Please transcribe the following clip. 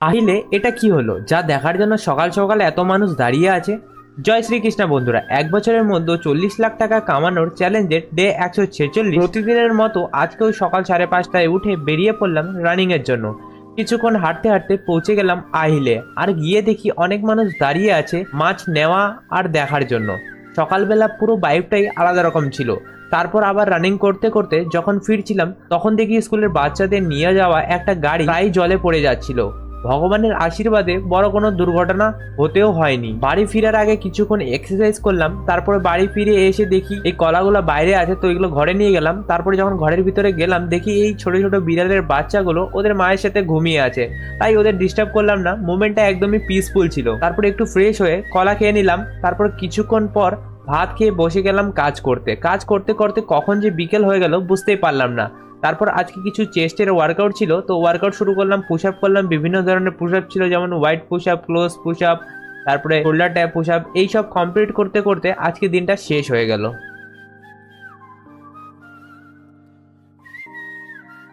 আহিলে এটা কি হলো যা দেখার জন্য সকাল সকাল এত মানুষ দাঁড়িয়ে আছে? জয় শ্রীকৃষ্ণ বন্ধুরা, এক বছরের মধ্যে 40 লাখ টাকা কামানোর চ্যালেঞ্জের ডে 146 প্রতিদিনের মতো আজকেও সকাল 5:30টায় উঠে বেরিয়ে পড়লাম রানিং এর জন্য। কিছুক্ষণ হাঁটতে হাঁটতে পৌঁছে গেলাম আহিলে, আর গিয়ে দেখি অনেক মানুষ দাঁড়িয়ে আছে মাছ নেওয়া আর দেখার জন্য। সকালবেলা পুরো ভাইবটাই আলাদা রকম ছিল। তারপর আবার রানিং করতে করতে যখন ফিরছিলাম তখন দেখি স্কুলের বাচ্চাদের নিয়ে যাওয়া একটা গাড়ি প্রায় জলে পড়ে যাচ্ছিল। ভগবানের আশীর্বাদে বড় কোনো দুর্ঘটনা হতেও হয়নি। বাড়ি ফেরার আগে কিছুক্ষণ এক্সারসাইজ করলাম, তারপরে বাড়ি ফিরে এসে দেখি এই কলাগুলো বাইরে আছে, তো এগুলো ঘরে নিয়ে গেলাম। তারপরে যখন ঘরের ভিতরে গেলাম দেখি এই ছোট ছোট বিড়ালের বাচ্চাগুলো ওদের মায়ের সাথে ঘুমিয়ে আছে, তাই ওদের ডিস্টার্ব করলাম না। মোমেন্টটা একদমই পিসফুল ছিল। তারপরে একটু ফ্রেশ হয়ে কলা খেয়ে নিলাম। তারপর কিছুক্ষণ পর ভাত খেয়ে বসে গেলাম কাজ করতে। কাজ করতে করতে কখন যে বিকেল হয়ে গেল বুঝতেই পারলাম না। তারপর আজকে কিছু চেস্টের ওয়ার্কআউট ছিল, তো ওয়ার্কআউট শুরু করলাম। পুশ আপ করলাম, বিভিন্ন ধরনের পুশ আপ ছিল, যেমন white push up, close push up, তারপরে শোল্ডার ট্যাপ পুশ আপ। এইসব কমপ্লিট করতে করতে আজকে দিনটা শেষ হয়ে গেল।